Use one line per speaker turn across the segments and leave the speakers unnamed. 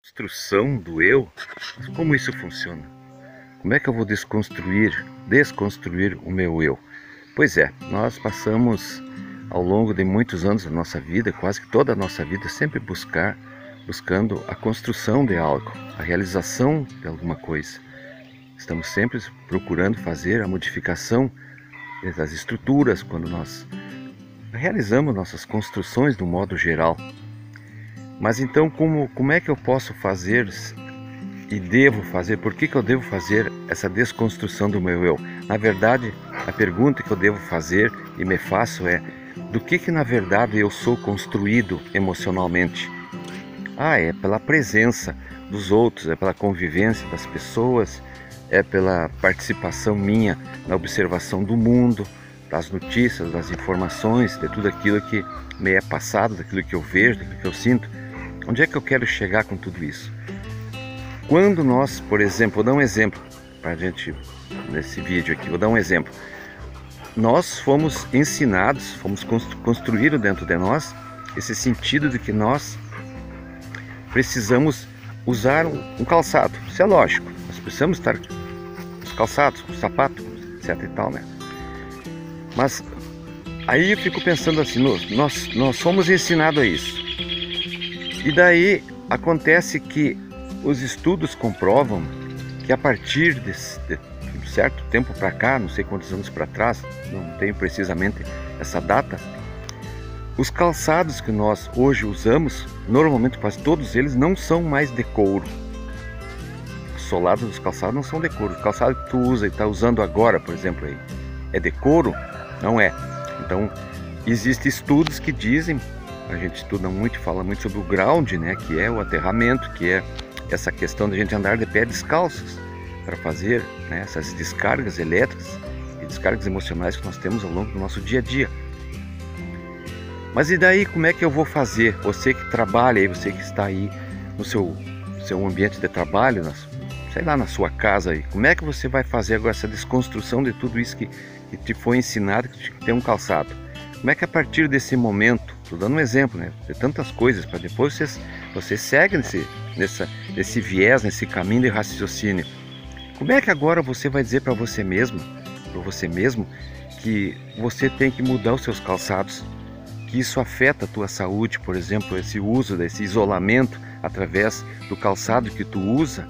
Construção do eu? Como isso funciona? Como é que eu vou desconstruir o meu eu? Pois é, nós passamos ao longo de muitos anos da nossa vida, quase que toda a nossa vida, sempre buscando a construção de algo, a realização de alguma coisa. Estamos sempre procurando fazer a modificação das estruturas quando nós realizamos nossas construções de um modo geral. Mas então como é que eu posso fazer e devo fazer? Por que eu devo fazer essa desconstrução do meu eu? Na verdade, a pergunta que eu devo fazer e me faço é: do que na verdade eu sou construído emocionalmente? É pela presença dos outros, é pela convivência das pessoas, é pela participação minha na observação do mundo, das notícias, das informações, de tudo aquilo que me é passado, daquilo que eu vejo, daquilo que eu sinto. Onde é que eu quero chegar com tudo isso? Quando nós, por exemplo, vou dar um exemplo para a gente, nesse vídeo aqui, vou dar um exemplo. Nós fomos ensinados, fomos construídos dentro de nós esse sentido de que nós precisamos usar um calçado. Isso é lógico, nós precisamos estar os calçados, o sapato, etc e tal, né? Mas aí eu fico pensando assim, nós fomos ensinados a isso. E daí acontece que os estudos comprovam que a partir de um certo tempo para cá, não sei quantos anos para trás, não tenho precisamente essa data, os calçados que nós hoje usamos, normalmente quase todos eles, não são mais de couro. Os solados dos calçados não são de couro. O calçado que tu usa e está usando agora, por exemplo, aí, é de couro? Não é. Então, existem estudos que dizem, a gente estuda muito, fala muito sobre o ground, né, que é o aterramento, que é essa questão de a gente andar de pé descalços para fazer, né, essas descargas elétricas e descargas emocionais que nós temos ao longo do nosso dia a dia. Mas e daí, como é que eu vou fazer? Você que trabalha aí, você que está aí no seu ambiente de trabalho, sei lá, na sua casa aí, como é que você vai fazer agora essa desconstrução de tudo isso que te foi ensinado, que tem um calçado? Como é que a partir desse momento, estou dando um exemplo, né, de tantas coisas, para depois você segue nesse viés, nesse caminho de raciocínio. Como é que agora você vai dizer para você mesmo, que você tem que mudar os seus calçados, que isso afeta a tua saúde, por exemplo, esse uso desse isolamento através do calçado que tu usa?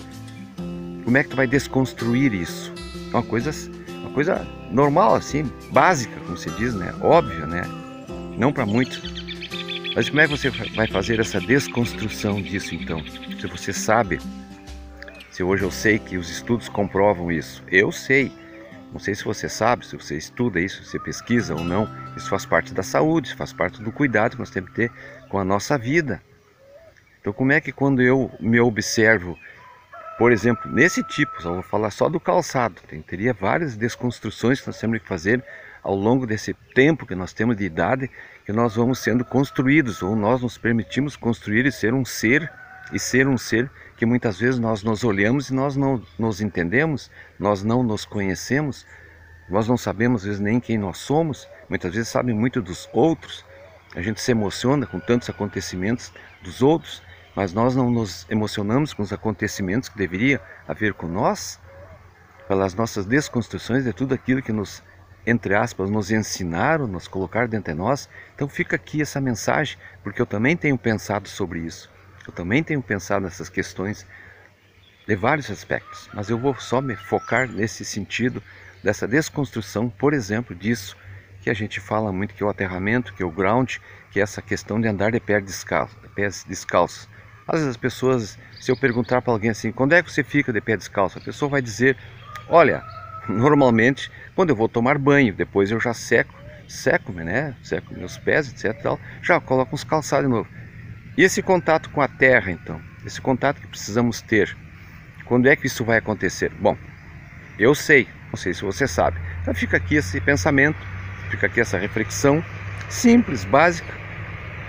Como é que tu vai desconstruir isso? Uma coisa normal, assim, básica, como se diz, né? Óbvia, né? Não para muitos. Mas como é que você vai fazer essa desconstrução disso, então? Se você sabe, se hoje eu sei que os estudos comprovam isso, eu sei. Não sei se você sabe, se você estuda isso, se você pesquisa ou não. Isso faz parte da saúde, faz parte do cuidado que nós temos que ter com a nossa vida. Então, como é que quando eu me observo, por exemplo, nesse tipo, só vou falar só do calçado, teria várias desconstruções que nós temos que fazer ao longo desse tempo que nós temos de idade, que nós vamos sendo construídos, ou nós nos permitimos construir e ser um ser que muitas vezes nós nos olhamos e nós não nos entendemos, nós não nos conhecemos, nós não sabemos às vezes nem quem nós somos, muitas vezes sabem muito dos outros, a gente se emociona com tantos acontecimentos dos outros, mas nós não nos emocionamos com os acontecimentos que deveria haver com nós, pelas nossas desconstruções de tudo aquilo que nos, entre aspas, nos ensinaram, nos colocaram dentro de nós. Então fica aqui essa mensagem, porque eu também tenho pensado sobre isso. Eu também tenho pensado nessas questões de vários aspectos, mas eu vou só me focar nesse sentido dessa desconstrução, por exemplo, disso que a gente fala muito, que é o aterramento, que é o ground, que é essa questão de andar de pés descalços. Às vezes as pessoas, se eu perguntar para alguém assim, quando é que você fica de pé descalço? A pessoa vai dizer, olha, normalmente quando eu vou tomar banho, depois eu já seco-me, né? Seco meus pés, etc. Tal, já coloco uns calçados de novo. E esse contato com a terra, então, esse contato que precisamos ter, quando é que isso vai acontecer? Bom, eu sei, não sei se você sabe. Então fica aqui esse pensamento, fica aqui essa reflexão simples, básica,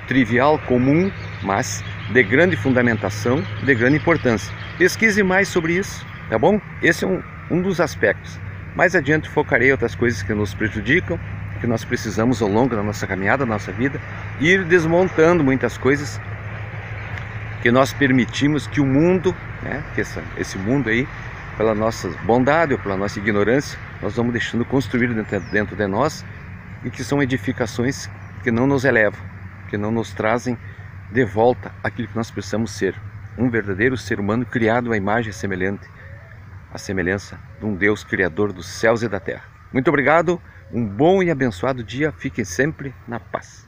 trivial, comum, mas de grande fundamentação, de grande importância. Pesquise mais sobre isso, tá bom? Esse é um dos aspectos. Mais adiante focarei em outras coisas que nos prejudicam, que nós precisamos ao longo da nossa caminhada, da nossa vida, ir desmontando muitas coisas que nós permitimos que o mundo, né, que esse mundo aí, pela nossa bondade ou pela nossa ignorância, nós vamos deixando construir dentro de nós, e que são edificações que não nos elevam, que não nos trazem de volta aquilo que nós precisamos ser, um verdadeiro ser humano criado à imagem semelhante, à semelhança de um Deus criador dos céus e da terra. Muito obrigado, um bom e abençoado dia, fiquem sempre na paz.